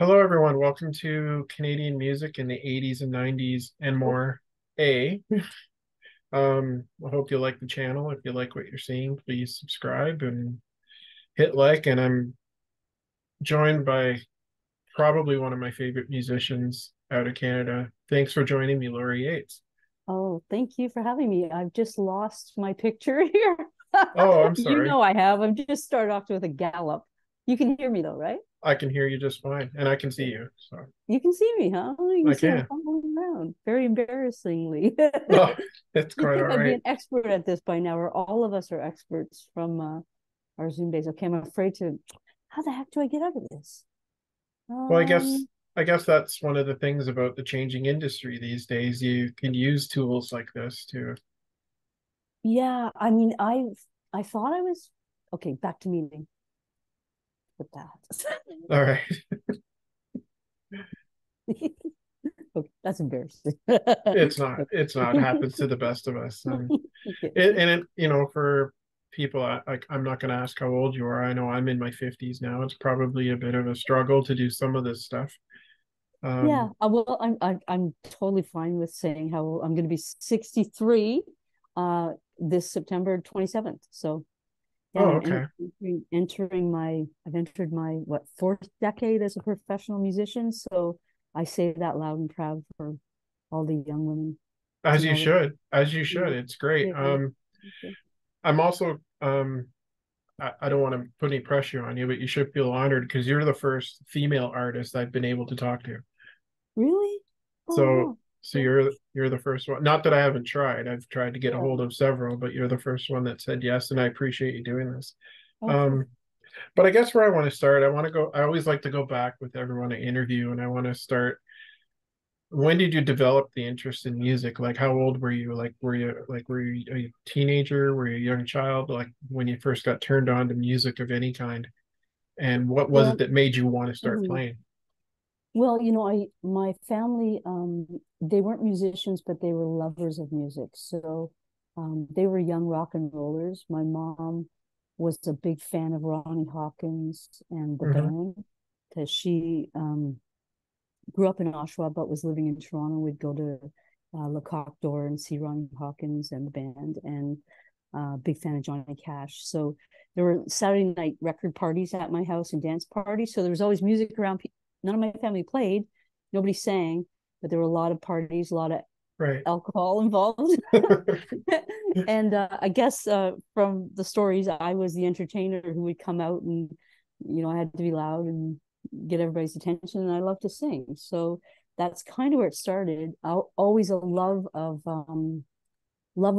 Hello, everyone. Welcome to Canadian music in the 80s and 90s and more. I hope you like the channel. If you like what you're seeing, please subscribe and hit like. And I'm joined by probably one of my favorite musicians out of Canada. Thanks for joining me, Laurie Yates. Oh, thank you for having me. I've just lost my picture here. Oh, I'm You sorry. know I have. I've just started off with a gallop. You can hear me though, right? I can hear you just fine, and I can see Yeah. you, so You can see me, huh? Oh, you can I see I'm can. following around. Very embarrassingly. Oh, it's quite all I'd be right. an expert at this by now, or all of us are experts from our Zoom days. Okay, I'm afraid to. How the heck do I get out of this? Well, I guess Um, I guess that's one of the things about the changing industry these days. You can use tools like this to. yeah. I mean, I thought I was okay. Back to meeting with that. All right. Okay, that's embarrassing. It's not. It's not. It happens to the best of us. Okay. For people, I'm not going to ask how old you are. I know I'm in my 50s now. It's probably a bit of a struggle to do some of this stuff. Yeah. Um, Well, I'm totally fine with saying how old I'm going to be 63 this September 27th. So yeah, oh, okay. I've entered my what fourth decade as a professional musician. So I say that loud and proud for all the young women to As you know that. should. As you should. Yeah. It's great. Yeah. I'm also. I don't want to put any pressure on you, but you should feel honored because you're the first female artist I've been able to talk to. Really? Oh So wow. so Okay. you're the first one. Not that I haven't tried. I've tried to get a Yeah. hold of several, but you're the first one that said yes, and I appreciate you doing this. Okay. Um, but I guess where I want to start, I always like to go back with everyone I interview, and I want to start. When did you develop the interest in music? Like, how old were you? Were you a teenager? Were you a young child? Like when you first got turned on to music of any kind? And what was it Well, that made you want to start mhm. playing? Well, I my family they weren't musicians, but they were lovers of music. So they were young rock and rollers. My mom was a big fan of Ronnie Hawkins and the Hmm. band because she grew up in Oshawa but was living in Toronto. We'd go to Le Coq d'Or and see Ronnie Hawkins and the band, and big fan of Johnny Cash. So there were Saturday night record parties at my house and dance parties. So there was always music around. None of my family played, nobody sang, but there were a lot of parties, a lot of Right. alcohol involved. And I guess from the stories, I was the entertainer who would come out and, I had to be loud and get everybody's attention. And I love to sing. So that's kind of where it started. Always a love of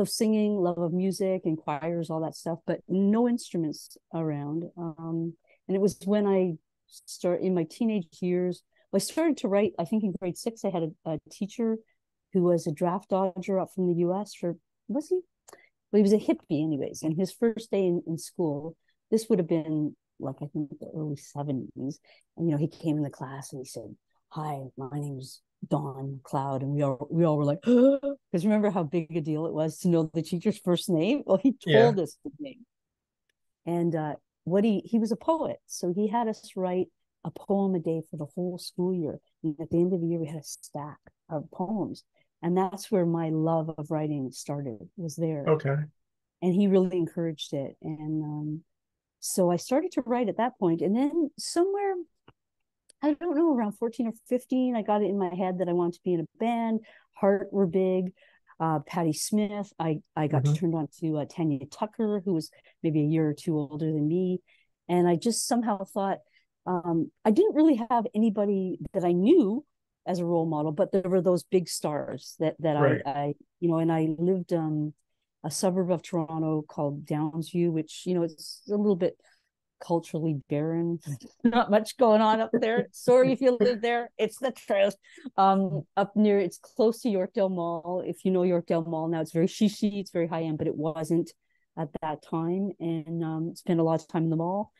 singing, love of music and choirs, all that stuff, but no instruments around. And it was when I start in my teenage years, I started to write. I think in grade six, I had a teacher who was a draft dodger up from the U.S. for was he? Well, he was a hippie, anyways. And his first day in school, this would have been like I think the early 70s. And he came in the class and he said, "Hi, my name's Don Cloud," and we all were like, because remember how big a deal it was to know the teacher's first name? Well, he Yeah. told us the name, and what he was a poet, so he had us write a poem a day for the whole school year. And at the end of the year, we had a stack of poems, and that's where my love of writing started. Was there, Okay. and he really encouraged it, and so I started to write at that point, and then somewhere I don't know, around 14 or 15, I got it in my head that I wanted to be in a band. Heart were big. Patti Smith. I got Hmm. turned on to Tanya Tucker, who was maybe a year or two older than me. And I just somehow thought I didn't really have anybody that I knew as a role model, but there were those big stars that Right. and I lived a suburb of Toronto called Downsview, which, it's a little bit culturally barren. Not much going on up there. Sorry if you live there. It's the truth. Up near, it's close to Yorkdale Mall. If you know Yorkdale Mall now, it's very shishi, it's very high end, but it wasn't at that time. And spent a lot of time in the mall.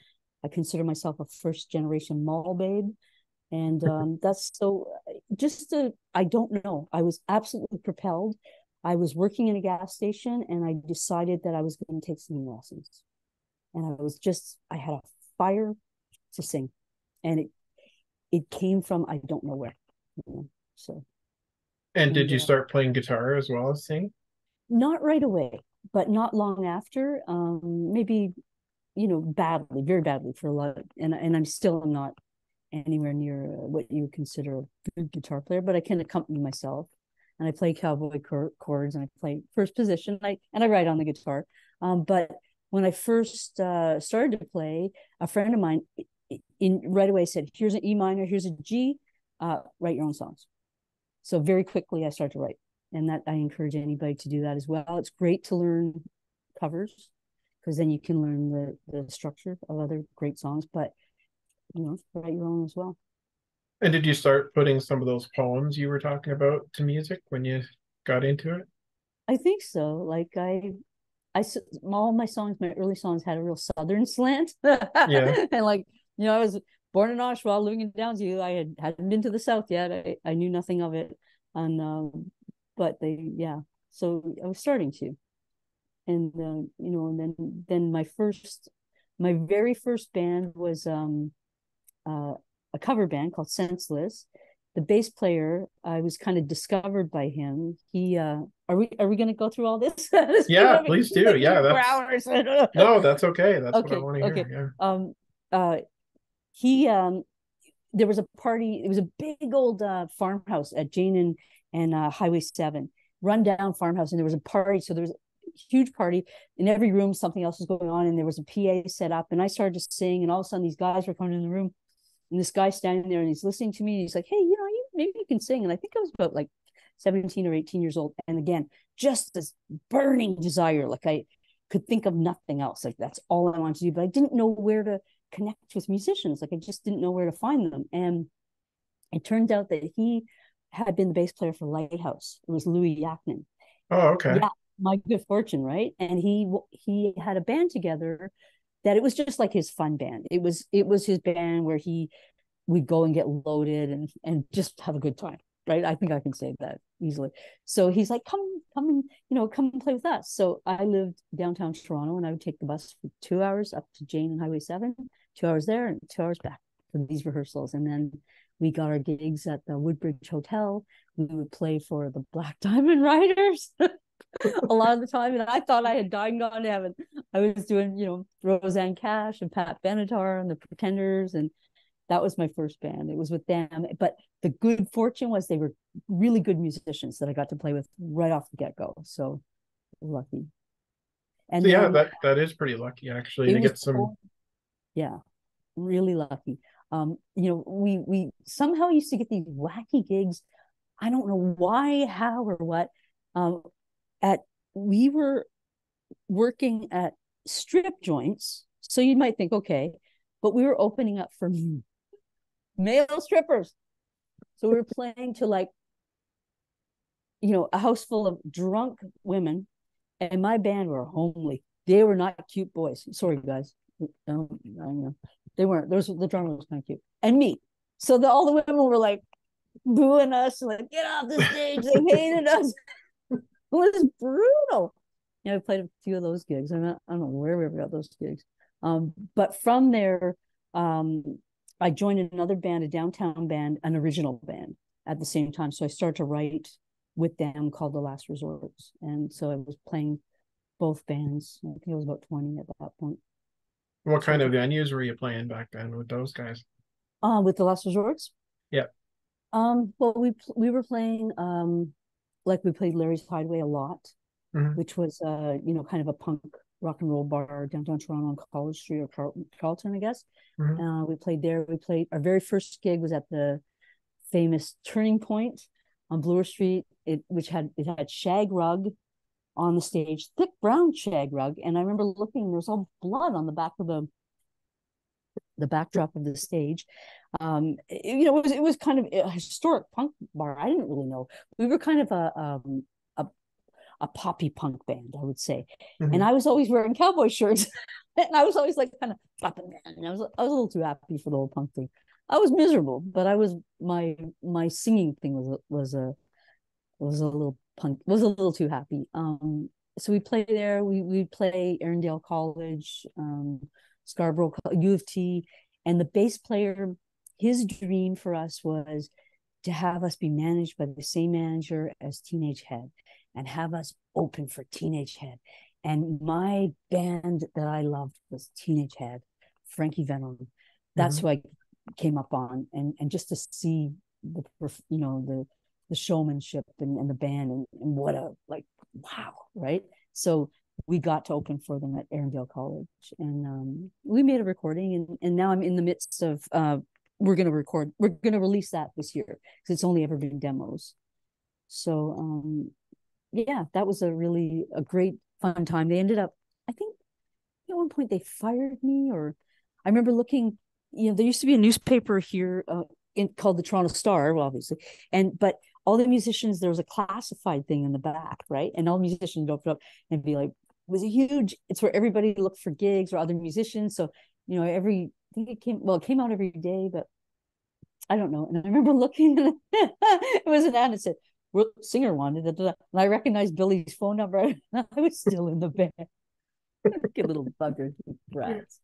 I consider myself a first generation mall babe. And that's so I don't know. I was absolutely propelled. I was working in a gas station and I decided that I was going to take singing lessons, and I had a fire to sing. And it came from I don't know where, you know. So And did and you start playing guitar as well as sing? not right away, but not long after. Maybe, you know, badly, very badly for a lot, and I'm still not anywhere near what you would consider a good guitar player, but I can accompany myself, and I play cowboy chords, and I play first position. I write on the guitar. But when I first started to play, a friend of mine in right away said, "Here's an E minor, here's a G, write your own songs." So very quickly I started to write, and that I encourage anybody to do that as well. It's great to learn covers because then you can learn the structure of other great songs, but you know, write your own as well. And did you start putting some of those poems you were talking about to music when you got into it? I think so. Like all my songs, my early songs had a real Southern slant, Yeah. and like, you know, I was born in Oshawa, living in Downsview. Hadn't been to the South yet. I knew nothing of it, and but yeah. So I was starting to, and you know, and then my very first band was uh, a cover band called Senseless. The bass player, I was kind of discovered by him. He are we going to go through all this? This Yeah, please do. like Yeah, for that's hours. no, that's okay. That's what I Okay, want to okay. hear. Uh, he there was a party. It was a big old farmhouse at Jane and Highway 7, run down farmhouse, and there was a party. So there was a huge party in every room. Something else was going on, and there was a PA set up. And I started to sing, and all of a sudden these guys were coming in the room, and this guy standing there, and he's listening to me, and he's like, "Hey, you know, maybe you can sing." And I think I was about like 17 or 18 years old, and again, just this burning desire, like I could think of nothing else. Like that's all I wanted to do, but I didn't know where to connect with musicians. Like I just didn't know where to find them. And it turned out that he had been the bass player for Lighthouse. It was Louis Yaknin. Oh, okay. Yeah, my good fortune, right? And he had a band together that it was just like his fun band. It was his band where we'd go and get loaded and just have a good time, right? I think I can say that easily. So he's like, come and come and play with us. So I lived downtown Toronto, and I would take the bus for 2 hours up to Jane and Highway 7, 2 hours there and 2 hours back for these rehearsals. And then we got our gigs at the Woodbridge Hotel. We would play for the Black Diamond Riders a lot of the time, and I thought I had died and gone to heaven. I was doing, Roseanne Cash and Pat Benatar and the Pretenders, and that was my first band. It was with them. But the good fortune was they were really good musicians that I got to play with right off the get-go. So lucky. So And yeah, then that is pretty lucky actually it to was, get some. yeah, really lucky. We somehow used to get these wacky gigs. I don't know why, how, or what. Um, at We were working at strip joints, so you might think, okay, but we were opening up for male strippers. So we were playing to like, a house full of drunk women, and my band were homely. They were not cute boys. Sorry, guys. I know. They weren't. The drummer was kind of cute, and me. So all the women were like booing us, like get off the stage. They hated us. It was brutal. Yeah, I played a few of those gigs. I don't know where we ever got those gigs. But from there, I joined another band, a downtown band, an original band at the same time. So I started to write with them called The Last Resorts. And so I was playing both bands. I think I was about 20 at that point. What So kind of venues were you playing back then with those guys? with The Last Resorts, Yeah. well, we were playing like we played Larry's Hideaway a lot, Hmm. which was kind of a punk rock and roll bar downtown Toronto on College Street or Carlton, I guess. Hmm. We played there. We played our very first gig was at the famous Turning Point on Bloor Street, which had shag rug on the stage, thick brown shag rug. And I remember looking, there was all blood on the back of the backdrop of the stage. It was kind of a historic punk bar. I didn't really know. We were kind of a a poppy punk band, I would say. And Hmm. I was always wearing cowboy shirts, and I was always like kind of popping down. And I was a little too happy for the whole punk thing. I was miserable, but my singing thing was a little punk, was a little too happy. So we play there. We play Erindale College, Scarborough, U of T, and the bass player his dream for us was to have us be managed by the same manager as Teenage Head and have us open for Teenage Head. And my band that I loved was Teenage Head, Frankie Venom. That's Hmm. who I came up on, and just to see the, the showmanship and the band, and what a, like, wow, right? So we got to open for them at Arundel College, and we made a recording, and now I'm in the midst of we're going to release that this year because it's only ever been demos. So yeah, that was a great fun time. They ended up, I think, at one point they fired me, or I remember looking, there used to be a newspaper here called the Toronto Star, well, obviously, but all the musicians, there was a classified thing in the back, right? And all the musicians would open up and be like, it was a huge, it's where everybody looked for gigs or other musicians. So, I think it came out every day, but I don't know. And I remember looking, and it was an ad that said, singer wanted, and I recognized Billy's phone number. I was still in the band. Good little buggers, brats.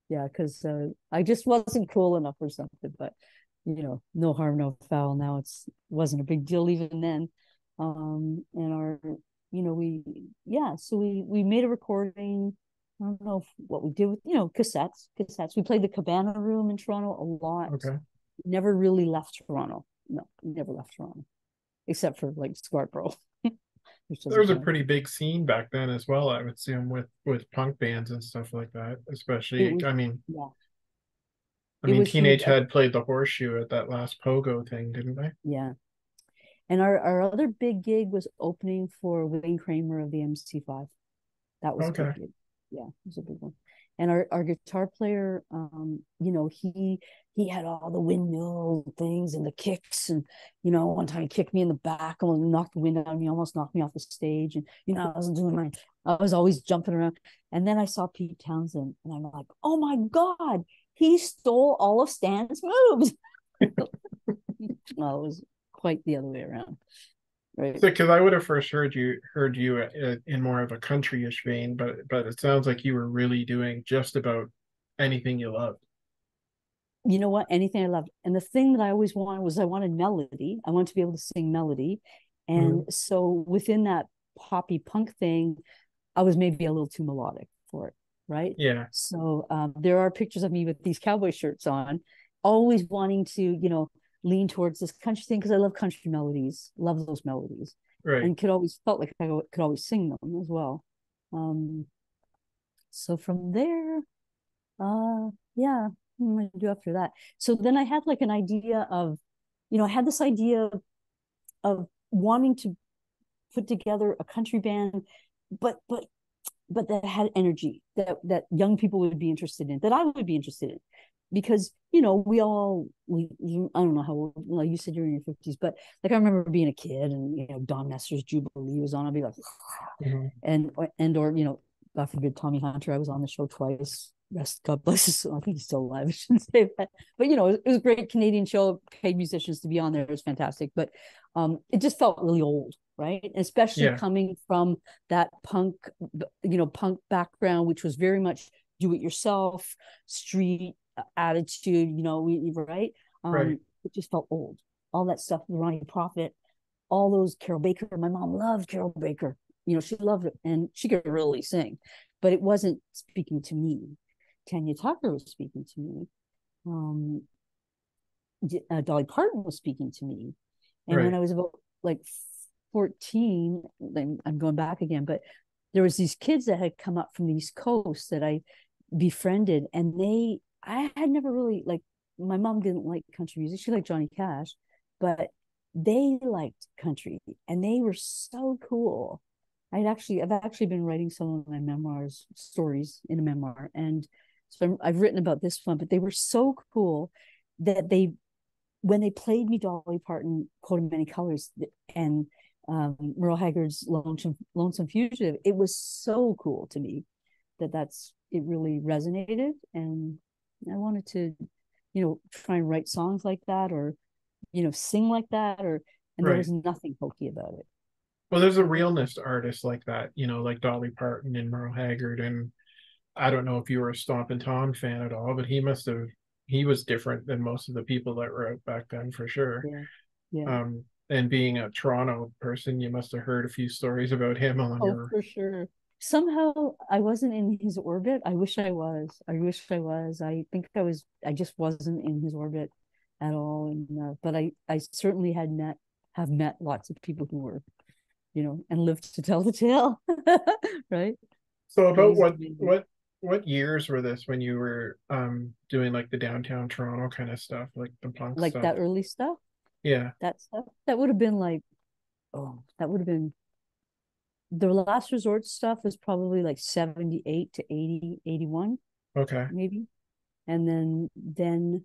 Yeah, because I just wasn't cool enough or something. But no harm, no foul. Now wasn't a big deal even then. And we so we made a recording. I don't know what we did with cassettes. Cassettes. We played the Cabana Room in Toronto a lot. Okay. Never really left Toronto. No, never left Toronto, except for like Scarborough, which There doesn't was a count. pretty big scene back then as well, I would assume, with punk bands and stuff like that. It Especially, was yeah, I it mean, was huge. Teenage Head played the Horseshoe at that last Pogo thing, didn't they? Yeah. And our other big gig was opening for Wayne Kramer of the MC5. That was a big Okay. gig. Yeah, it was a big one. And our guitar player, he had all the windmill things and the kicks, and one time he kicked me in the back and knocked the wind out of me, almost knocked me off the stage. And I was always jumping around. And then I saw Pete Townsend, and I'm like, oh my God, he stole all of Stan's moves. Well, it was quite the other way around, right? So, because I would have first heard you in more of a country-ish vein, but it sounds like you were really doing just about anything you loved. You know what? Anything I loved. And the thing that I always wanted was I wanted melody. I wanted to be able to sing melody. And Mhm. so within that poppy punk thing, I was maybe a little too melodic for it, right? Yeah. So there are pictures of me with these cowboy shirts on, always wanting to, lean towards this country thing because I love country melodies, love those melodies, Right. and could always felt like I could always sing them as well. Um, so from there, yeah, what am I gonna do after that? So then I had like an idea of, I had this idea of wanting to put together a country band, but that had energy that young people would be interested in, that I would be interested in, because I don't know how old, well, you said you're in your 50s, but like I remember being a kid, and Don Messer's Jubilee was on. I'd be like, Mhm. or God forbid, Tommy Hunter. I was on the show twice. Rest, God bless his soul. I think he's still alive. I shouldn't say that, but it was a great Canadian show. Paid musicians to be on there. It was fantastic, but it just felt really old, right? Especially Yeah. coming from that punk background, which was very much do it yourself, street attitude. Right? Right. It just felt old. All that stuff, Ronnie Prophet, all those Carol Baker. My mom loved Carol Baker. She loved it, and she could really sing, but it wasn't speaking to me. Tanya Tucker was speaking to me. Um, Dolly Parton was speaking to me. And when Right. I was about like 14, I'm going back again, but there was these kids that had come up from the East Coast that I befriended, and I had never really, like, my mom didn't like country music. She liked Johnny Cash, but they liked country, and they were so cool. I've actually been writing some of my memoirs, stories in a memoir, and so I've written about this one. But they were so cool that when they played me Dolly Parton, Coat of Many Colors, and Merle Haggard's Lonesome Fugitive, it was so cool to me it really resonated, and I wanted to, try and write songs like that, or sing like that, and there Right. was nothing hokey about it. Well, there's a Right? realness to artists like that, like Dolly Parton and Merle Haggard. And I don't know if you were a Stompin' Tom fan at all, but he was different than most of the people that were out back then for sure. Yeah. Yeah. And being a Toronto person, you must have heard a few stories about him on Oh, your. for sure. Somehow I wasn't in his orbit. I wish I was. I wish I was. I think I was. I just wasn't in his orbit at all. And but I certainly have met lots of people who were, and lived to tell the tale. Right? So Yeah, about he's what amazing. what years were this when you were doing like the downtown Toronto kind of stuff, like the punk Like stuff? that early stuff. Yeah. That stuff. That would have been like, oh, that would have been the last resort stuff was probably like 78 to 80, 81, Okay. maybe. And then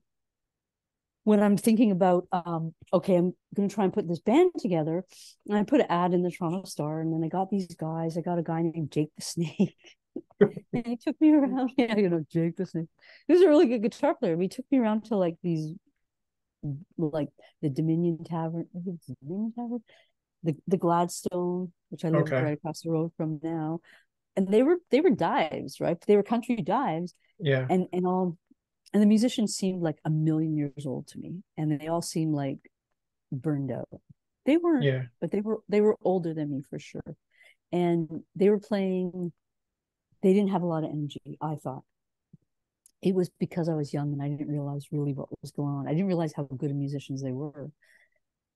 when I'm thinking about, okay, I'm going to try and put this band together, and I put an ad in the Toronto Star, and then I got these guys. I got a guy named Jake the Snake, and he took me around. Yeah, Jake the Snake. He was a really good guitar player. He took me around to like these, like the Dominion Tavern, the Gladstone, which I live Okay. right across the road from now, and they were dives, right? They were country dives, Yeah. and all, and the musicians seemed like a million years old to me, and they all seemed like burned out. They weren't, Yeah. but they were older than me for sure, and they were playing. They didn't have a lot of energy. I thought it was because I was young and I didn't realize really what was going on. I didn't realize how good of musicians they were,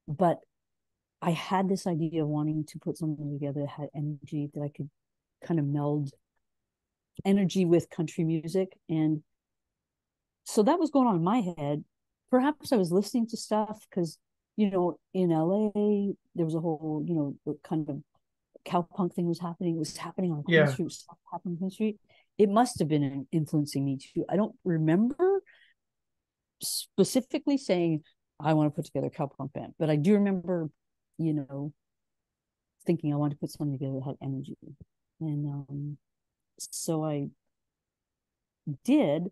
but I had this idea of wanting to put something together that had energy, that I could kind of meld energy with country music. And so that was going on in my head. Perhaps I was listening to stuff because, in LA, there was a whole, kind of cowpunk thing was happening. It was happening on Queen Yeah. Street, stuff happening on Queen Street. It must have been influencing me too. I don't remember specifically saying, I want to put together a cowpunk band, but I do remember, you know, thinking I wanted to put something together that had energy. And so I did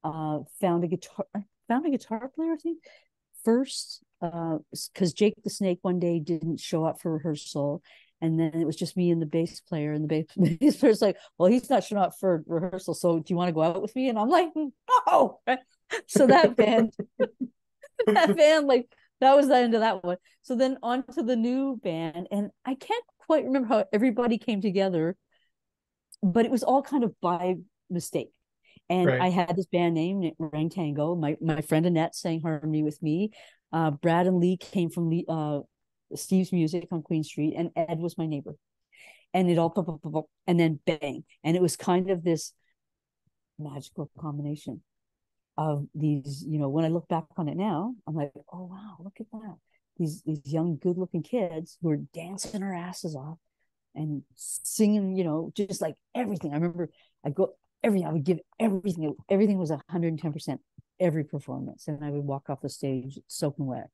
found a guitar player, I think, first, because Jake the Snake one day didn't show up for rehearsal, and then it was just me and the bass player, and the bass player's like, well, he's not showing up for rehearsal, so do you want to go out with me? And I'm like, no. So that band, like, that was the end of that one. So then on to the new band, and I can't quite remember how everybody came together, but it was all kind of by mistake. And Right. I had this band name, Rang Tango. My friend Annette sang harmony with me. Brad and Lee came from Steve's Music on Queen Street, and Ed was my neighbor. And it all pop, pop, pop, pop, and then bang, and it was kind of this magical combination of these. When I look back on it now, I'm like, oh wow, look at that. These young, good-looking kids who are dancing their asses off and singing, just like everything. I remember I would give everything. Everything was 110% every performance. And I would walk off the stage soaking wet.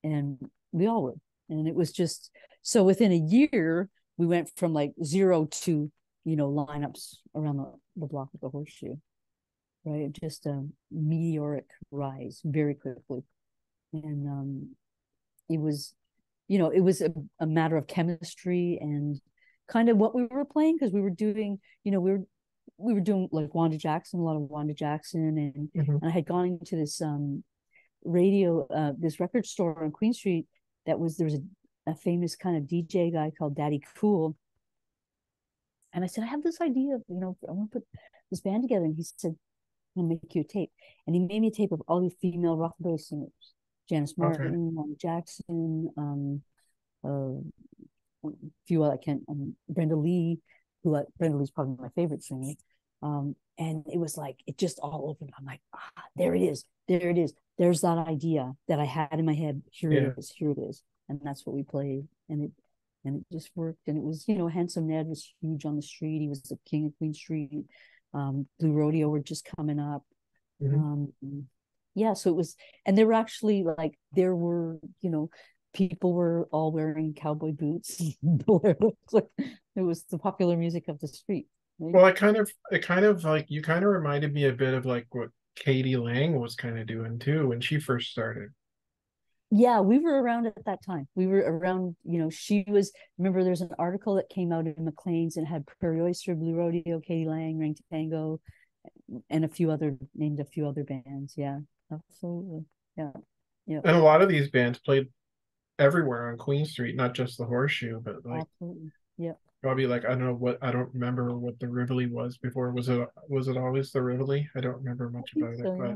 And we all would. And it was just, so within a year, we went from like zero to, lineups around the block of the Horseshoe, right? Just a meteoric rise very quickly. And it was, it was a matter of chemistry and kind of what we were playing, because we were doing, we were doing like Wanda Jackson, a lot of Wanda Jackson, and Hmm. I had gone into this this record store on Queen Street there was a famous kind of DJ guy called Daddy Cool, and I said, I have this idea of, I want to put this band together, and he said, I'm gonna make you a tape, and he made me a tape of all these female rockabilly singers, Janice Okay. Martin, Wanda Jackson, a few I can't, Brenda Lee, Brenda Lee's probably my favorite singer. And it was like, it just all opened. I'm like, there it is. There it is. There's that idea that I had in my head. Here Yeah. it is. Here it is. And that's what we played. And it just worked. And it was, Handsome Ned was huge on the street. He was the king of Queen Street. Blue Rodeo were just coming up. Hmm. Um, yeah, so it was, and there were actually like, people were all wearing cowboy boots. It was the popular music of the street, right? Well, it kind of like you kind of reminded me a bit of like what Katie Lang was kind of doing too when she first started. Yeah, we were around at that time. We were around, she was, remember there's an article that came out in Maclean's and had Prairie Oyster, Blue Rodeo, Katie Lang, Ring Tango, and named a few other bands. Yeah, absolutely. Yeah, yeah, And a lot of these bands played everywhere on Queen Street, not just the Horseshoe, but like absolutely. Yeah, probably like I don't know what I don't remember what the Rivoli was before. Was it always the Rivoli? I don't remember I much think about it, so. Yeah.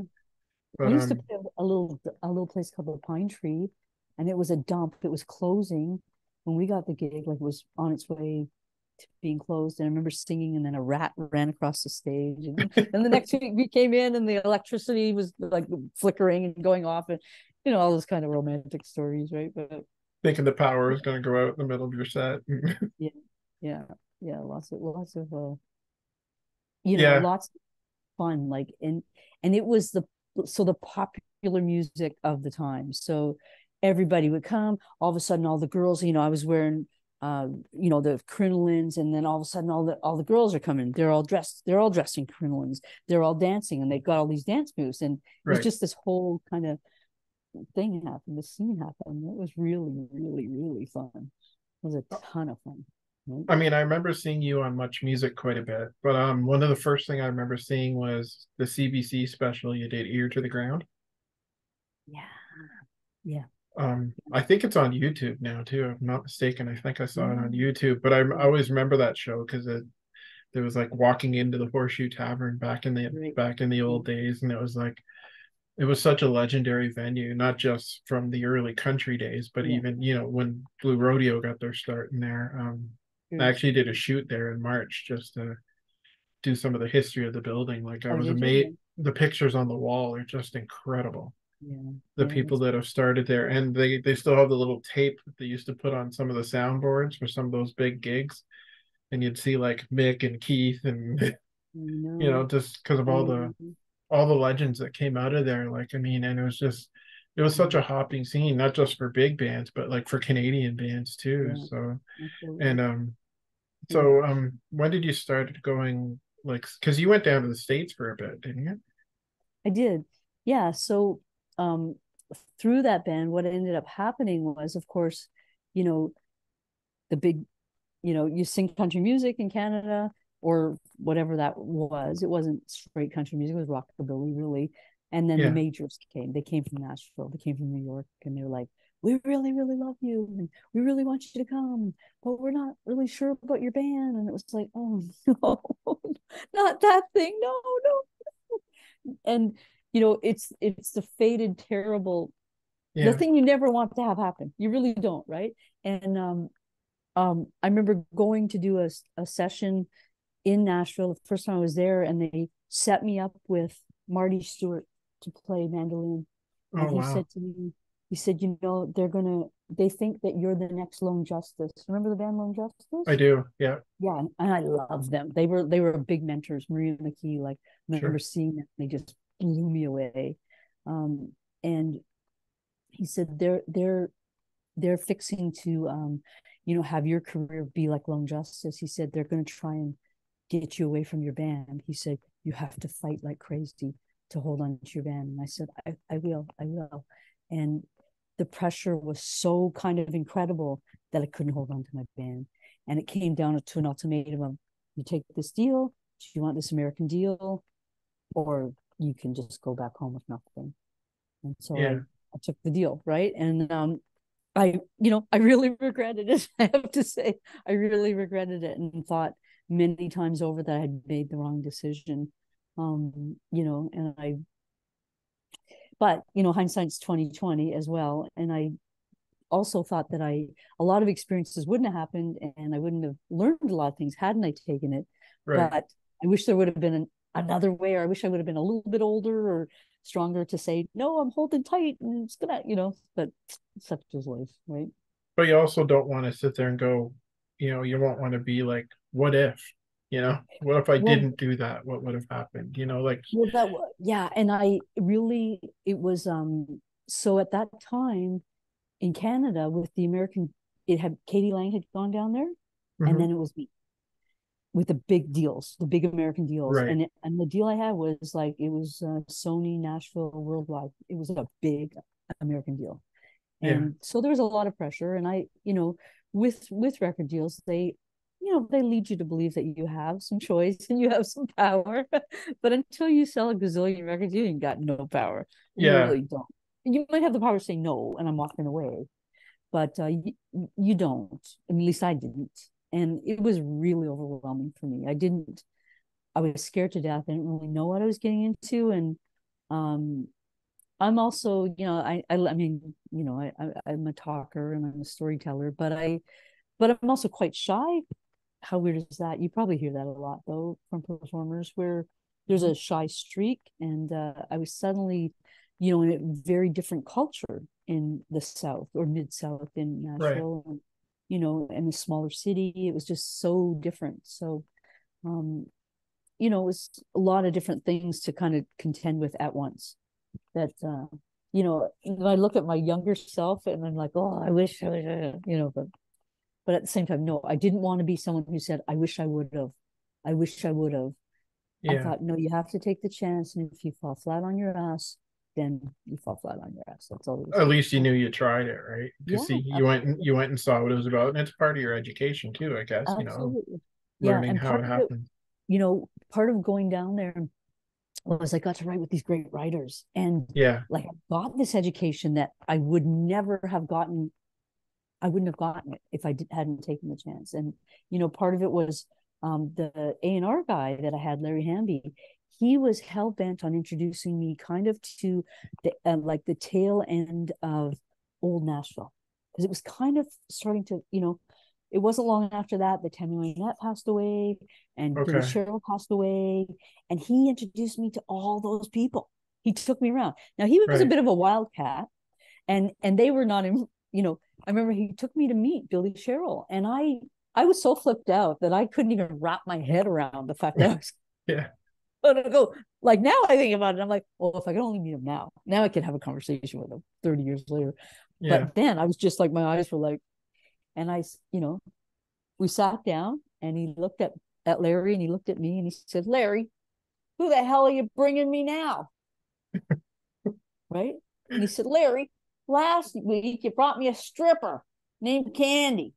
but We used to play a little place called the Pine Tree, and it was a dump. It was closing when we got the gig. Like it was on its way to being closed. And I remember singing, and then a rat ran across the stage. And then the next week we came in, and the electricity was like flickering and going off, and all those kind of romantic stories, right? But thinking the power is going to go out in the middle of your set. yeah, yeah, yeah. Lots of Yeah, lots of fun. Like and it was the popular music of the time. So everybody would come. All of a sudden, all the girls. I was wearing the crinolines, and then all of a sudden all the girls are coming. They're all dressed in crinolines. They're all dancing, and they've got all these dance moves, and it was right. just this whole kind of thing happened. The scene happened. It was really, really, really fun. It was a ton of fun. Right? I mean, I remember seeing you on Much Music quite a bit, but one of the first thing I remember seeing was the CBC special you did, Ear to the Ground. Yeah, yeah, I think it's on YouTube now too, if I'm not mistaken. I think I saw it yeah, on YouTube, but I yeah. always remember that show because there was like walking into the Horseshoe Tavern Great. back in the Yeah, old days, and it was like it was such a legendary venue, not just from the early country days, but yeah. even when Blue Rodeo got their start in there. I True. actually did a shoot there in March just to do some of the history of the building. Like I Oh, was did amazed. you? The pictures on the wall are just incredible. Yeah, The yeah, people that's that have started there, and they still have the little tape that they used to put on some of the soundboards for some of those big gigs, and you'd see like Mick and Keith and no, just because of I know. all the legends that came out of there. Like I mean, and it was such a Mm, hopping scene, not just for big bands, but like for Canadian bands too. yeah, So and absolutely. Yeah, when did you start going like because you went down to the States for a bit, didn't you? I did. Yeah, so um through that band, what ended up happening was, of course, you know, the big, you sing country music in Canada or whatever that was. It wasn't straight country music, it was rockabilly, really. And then the Yeah, majors came. They came from Nashville, they came from New York, and they were like, we really, really love you, and we really want you to come, but we're not really sure about your band. And it was like, oh no, not that thing. No, no. And it's the fated, terrible, the yeah. thing you never want to have happen. You really don't, right? And I remember going to do a session in Nashville the first time I was there, and they set me up with Marty Stewart to play mandolin. And Oh wow, he said, they think that you're the next Lone Justice. Remember the band Lone I Justice? do. Yeah, Yeah, and I love them. They were big mentors. Maria McKee, like, I remember sure. seeing them. They just blew me away. Um, and he said they're fixing to have your career be like Lone Justice. He said they're going to try and get you away from your band. He said you have to fight like crazy to hold on to your band. And I said I will. And the pressure was so kind of incredible that I couldn't hold on to my band. And it came down to an ultimatum of, you take this deal, do you want this American deal, or you can just go back home with nothing. And so I Yeah, I took the deal, right? And I really regretted it. I have to say, I really regretted it, and thought many times over that I had made the wrong decision. And but hindsight's 2020 as well. And I also thought that a lot of experiences wouldn't have happened, and I wouldn't have learned a lot of things hadn't I taken it. right. But I wish there would have been another way, or I wish I would have been a little bit older or stronger to say, no, I'm holding tight and it's gonna, but such is life, right? But you also don't want to sit there and go, you won't want to be like, what if, what if I Well, didn't do that? What would have happened? Like, yeah, and I really, it was so at that time in Canada with the American, it had Katie Lang had gone down there, and mhm, then it was me with the big deals, the big American deals. right. And the deal I had was like, it was Sony Nashville Worldwide. It was a big American deal. Yeah, And so there was a lot of pressure. And I, with record deals, they lead you to believe that you have some choice and you have some power. But until you sell a gazillion records, you ain't got no power. You Yeah. really don't. You might have the power to say no, and I'm walking away, but you don't. I mean, at least I didn't. And it was really overwhelming for me. I was scared to death. I didn't really know what I was getting into. And um, I'm also, I mean, I'm a talker and I'm a storyteller, but I'm also quite shy. How weird is that? You probably hear that a lot though from performers where there's a shy streak. And I was suddenly, in a very different culture in the South or mid South in Right. Nashville, and, in a smaller city. It was just so different. So, um, it was a lot of different things to kind of contend with at once. That, I look at my younger self and I'm like, oh, I wish I was, but at the same time, no, I didn't want to be someone who said, I wish I would have. I wish I would have. I Yeah. thought, no, you have to take the chance. And if you fall flat on your ass, then you fall flat on your ass. That's all there is At to it. least you knew you tried it, right? To Yeah, see absolutely. you went and saw what it was about, and it's part of your education too, I guess. Absolutely. Yeah. Learning And how part it of it, happens. part of going down there was I got to write with these great writers. And Yeah. like I got this education that I would never have gotten. I wouldn't have gotten it if hadn't taken the chance. And part of it was the A&R guy that I had, Larry Hamby. He was hell bent on introducing me kind of to the like the tail end of old Nashville, because it was kind of starting to, it wasn't long after that that Tammy Wynette passed away and Billy Okay. Sherrill passed away, and he introduced me to all those people. He took me around. Now he was a Right. bit of a wildcat, and they were not in, I remember he took me to meet Billy Sherrill, and I was so flipped out that I couldn't even wrap my head around the fact that I was Yeah. going to go. Like now I think about it, I'm like, well, if I could only meet him now I could have a conversation with him 30 years later. Yeah. But then I was just like, my eyes were like, and we sat down and he looked at Larry and he looked at me and he said, Larry, who the hell are you bringing me now? Right? And he said, Larry, last week you brought me a stripper named Candy.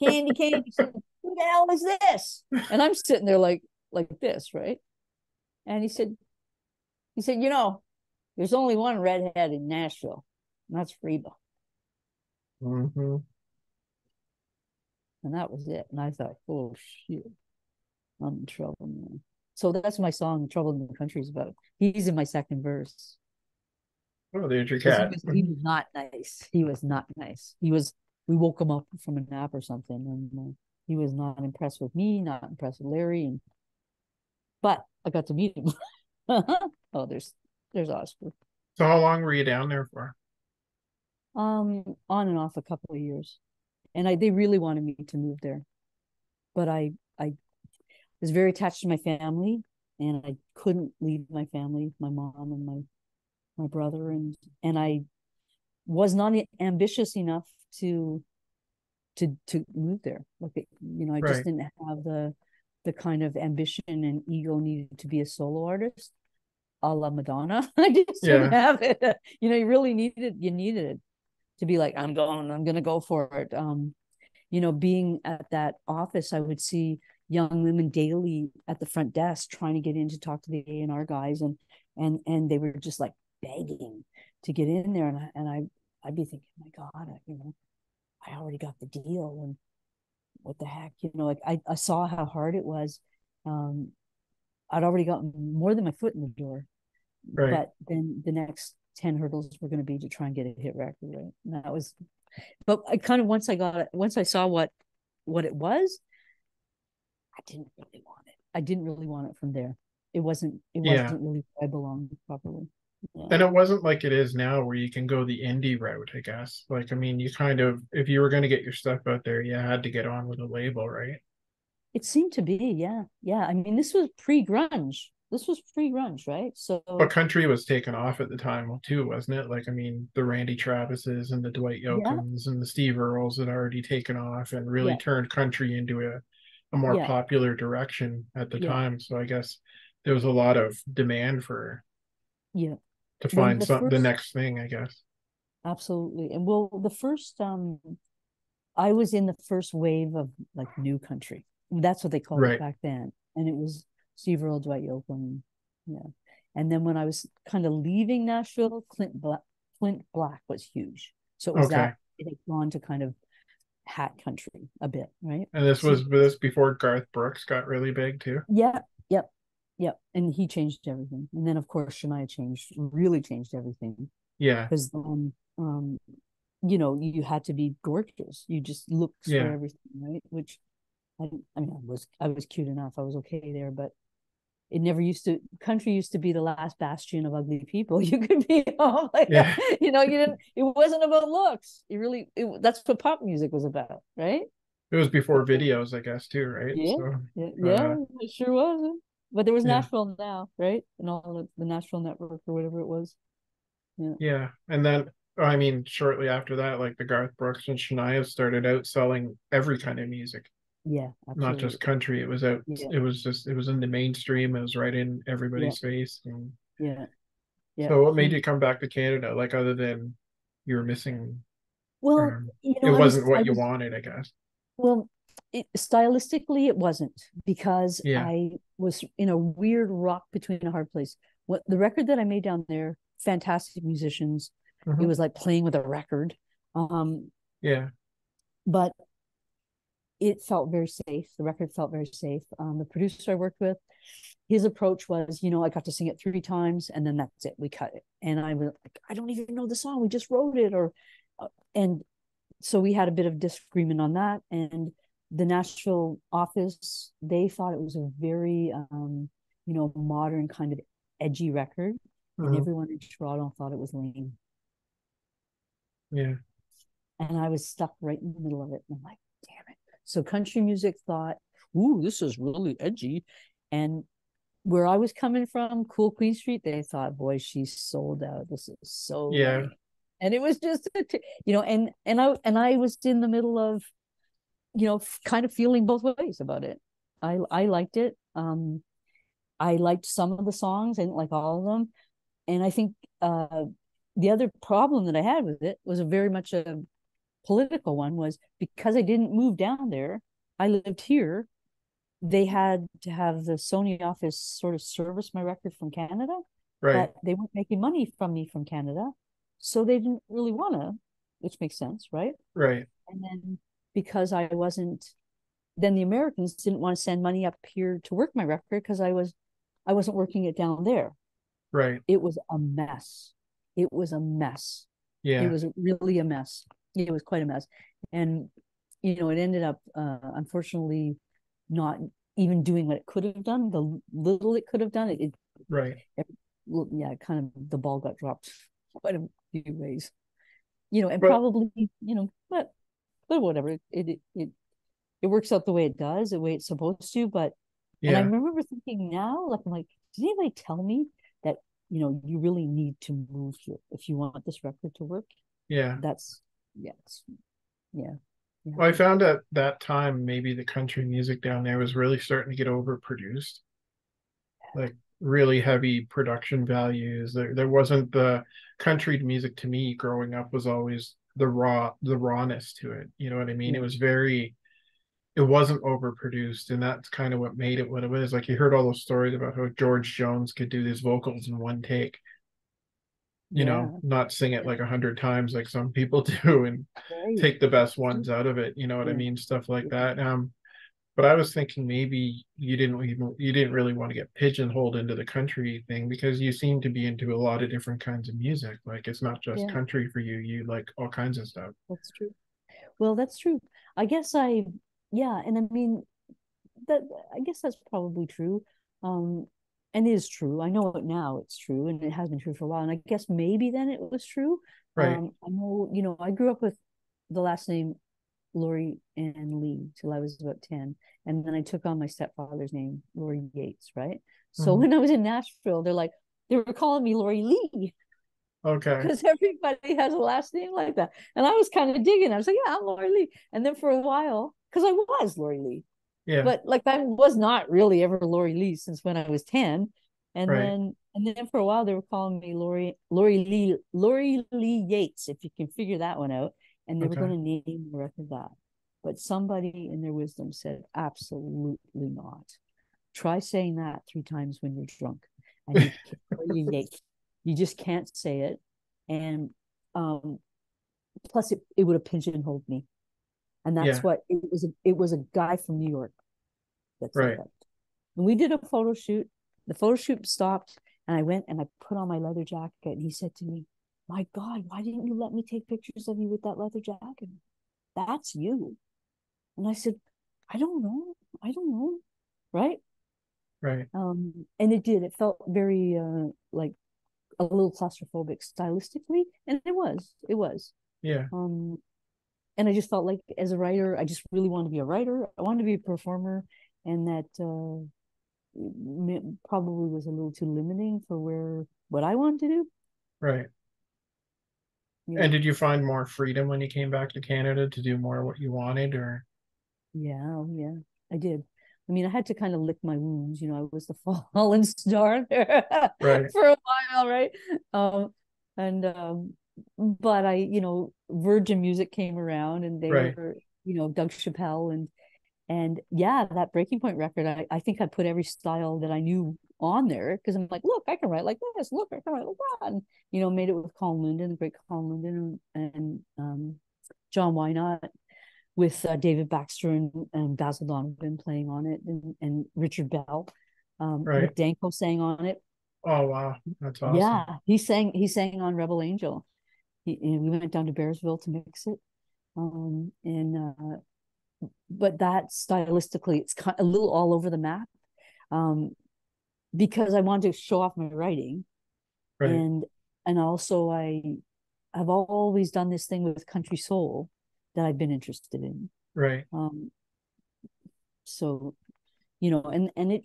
Candy came. He said, who the hell is this? And I'm sitting there like this, right? And he said, there's only one redhead in Nashville, and that's Reba. Hmm. And that was it. And I thought, oh shit, I'm in trouble, man. So that's my song, Trouble in the Country, is about. He's in my second verse. Oh, there's your Because he cat. was he was not nice. He was not nice. We woke him up from a nap or something, and he was not impressed with me, not impressed with Larry, and but I got to meet him. Oh, there's Oscar. So how long were you down there for? On and off a couple of years, and they really wanted me to move there, but I was very attached to my family, and I couldn't leave my family, my mom and my brother, and I was not ambitious enough to move there. Like, I just Right. didn't have the kind of ambition and ego needed to be a solo artist, a la Madonna. I just didn't Yeah. have it. You needed it to be like, I'm gonna go for it. Being at that office, I would see young women daily at the front desk trying to get in to talk to the A&R guys, and they were just like begging to get in there, I'd be thinking, my God, I already got the deal, and what the heck, like I saw how hard it was. Um, I'd already gotten more than my foot in the door, Right. but then the next 10 hurdles were going to be to try and get a hit record, right? And that was, but I kind of, once I saw what it was, I didn't really want it. I didn't really want it from there. It Yeah. wasn't really where I belonged properly. Yeah. And it wasn't like it is now where you can go the indie route, I guess. Like, I mean, you kind of, if you were going to get your stuff out there, you had to get on with a label, right? It seemed to be, yeah. Yeah. I mean, this was pre-grunge. This was pre-grunge, right? But So country was taken off at the time too, wasn't it? Like, I mean, the Randy Travises and the Dwight yeah, Yoakams and the Steve Earles had already taken off and really yeah, turned country into a more yeah, popular direction at the yeah, time. So I guess there was a lot of demand for yeah. to When find the the first next thing, I guess. Absolutely. And the first I was in the first wave of like new country. That's what they called it Right. back then. And it was Steve Earle, Dwight Yoakam. Yeah. And then when I was kind of leaving Nashville, Clint Black was huge. So it was Okay. that it had gone to kind of hat country a bit, right? And this So was this before Garth Brooks got really big too. yeah, yep, yep. And he changed everything. And then of course Shania really changed everything. Yeah. Because you had to be gorgeous. You just looks for Yeah. everything, right? Which I mean, I was cute enough. I was okay there, but it never used to. Country used to be the last bastion of ugly people. You could be all like, Yeah. you didn't. It wasn't about looks. That's what pop music was about, right? It was before videos, I guess, too, right? Yeah, So, yeah, uh, yeah. It sure was. But there was yeah, Nashville Now, right? And all the Nashville Network or whatever it was. Yeah, yeah. And then, I mean, shortly after that, like the Garth Brooks and Shania started out selling every kind of music, yeah, not just absolutely. country. It was out. Yeah, It was in the mainstream. It was right in yeah, everybody's face. And yeah, yeah. so, what made you come back to Canada? Like, other than you were missing, Well, um, it wasn't I what you was wanted, I guess. well, stylistically, it wasn't because Yeah. I was in a weird rock between a hard place. What the record that I made down there, fantastic musicians. It Hmm. was like playing with a record, um, Yeah. but it felt very safe. The record felt very safe. The producer I worked with, his approach was, I got to sing it 3 times and then that's it. We cut it, and I was like, I don't even know the song. We just wrote it, and so we had a bit of disagreement on that. And the Nashville office, they thought it was a very, modern kind of edgy record, and Hmm. everyone in Toronto thought it was lame. Yeah. And I was stuck right in the middle of it. And I'm like, damn it. So country music thought, ooh, this is really edgy. And where I was coming from, Cool Queen Street, they thought, boy, she's sold out. This is so Yeah. lame. And it was just, and I was in the middle of, kind of feeling both ways about it. I liked it. I liked some of the songs. I didn't like all of them. And I think the other problem that I had with it was a very much a political one, was because I didn't move down there. I lived here. They had to have the Sony office sort of service my record from Canada, Right. but they weren't making money from me from Canada. So they didn't really want to, which makes sense, right? Right. And then because I wasn't, then the Americans didn't want to send money up here to work my record because I wasn't working it down there. Right. It was a mess. It was a mess. It Yeah. was really a mess. It was quite a mess. And it ended up unfortunately not even doing what it could have done. The little it could have done, Right. it yeah, kind of the ball got dropped quite a few ways. And But probably, but whatever. It works out the way it does, the way it's supposed to. And I yeah. remember thinking now, like, I'm like, did anybody tell me that, you really need to move here if you want this record to work? Yeah. That's, yes, yeah, you have Well, I to. found at that time maybe the country music down there was really starting to get overproduced, like really heavy production values. There wasn't the country music to me growing up was always the rawness to it. You know what I mean? Yeah, It wasn't overproduced, and that's kind of what made it what it was. Like you heard all those stories about how George Jones could do these vocals in one take, yeah, not sing it yeah, like 100 times like some people do and right. take the best That's true. ones out of it. You know what I Yeah, mean? Stuff like yeah, that. But I was thinking maybe you didn't really want to get pigeonholed into the country thing because you seem to be into a lot of different kinds of music. Like it's not just yeah, country for you. You like all kinds of stuff. that's true. Well, that's true. I guess yeah, and I mean, that I guess that's probably true. Um, and is true. I know it now, it's true, and it has been true for a while. And I guess maybe then it was true. Right. I know, I grew up with the last name Lori and Lee till I was about 10. And then I took on my stepfather's name, Lori Yates, right? So Mhm. when I was in Nashville, they were calling me Lori Lee Okay. because everybody has a last name like that. And I was kind of digging. I was like, yeah, I'm Lori Lee. And then for a while, because I was Lori Lee, Yeah. but like I was not really ever Lori Lee since when I was 10. Right. And then for a while they were calling me Lori Lee Yates, if you can figure that one out. And they were Okay. going to name the record that. But somebody in their wisdom said, absolutely not. Try saying that 3 times when you're drunk, and you can't, or you just can't say it. And um, plus, it would have pigeonholed me, and that's Yeah. what it was. It was a guy from New York that said Right. that. And we did a photo shoot. The photo shoot stopped, and I went and I put on my leather jacket. And he said to me, "My God, why didn't you let me take pictures of you with that leather jacket? That's you." And I said, "I don't know. I don't know." Right. Right. And it did. It felt very like a little claustrophobic stylistically, and it was. It was. Yeah. Um, and I just felt like as a writer, I just really wanted to be a writer. I wanted to be a performer, and that probably was a little too limiting for where what I wanted to do. Right. Yeah, And did you find more freedom when you came back to Canada to do more what you wanted, or? yeah, yeah. I did. I mean, I had to kind of lick my wounds. I was the fallen star there Right. for a while, right? And but Virgin Music came around, and they Right. were, Doug Chappelle, and yeah, that Breaking Point record, I think I put every style that I knew on there, because I'm like, look, I can write like this. Look, I can write like that, and made it with Colin Linden, the great Colin Linden, and John Wynott, with David Baxter and Basil Donovan playing on it, and Richard Bell. Right. Rick Danko sang on it. Oh wow, that's awesome. Yeah, he sang on Rebel Angel. And we went down to Bearsville to mix it. And But that stylistically, it's kind of a little all over the map, um, because I wanted to show off my writing, Right. and also I've always done this thing with country soul that I've been interested in. Right. Um, so and it,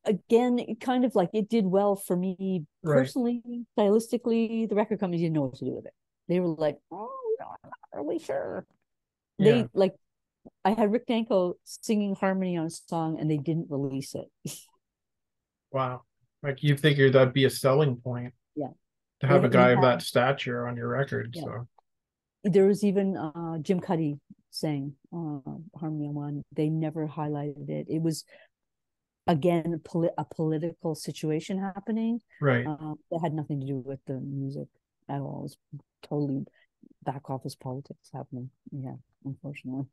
again, it kind of like it did well for me Right. personally, stylistically. The record companies didn't know what to do with it. They were like, "Oh, I'm not really sure." Yeah. They like I had Rick Danko singing harmony on a song, and they didn't release it. Wow. Like you figured that'd be a selling point Yeah, to have a we guy of that had, stature on your record. yeah. So There was even Jim Cuddy sang harmony on one. They never highlighted it. It was, again, a political situation happening right. that had nothing to do with the music at all. It was totally back office politics happening. Yeah, unfortunately.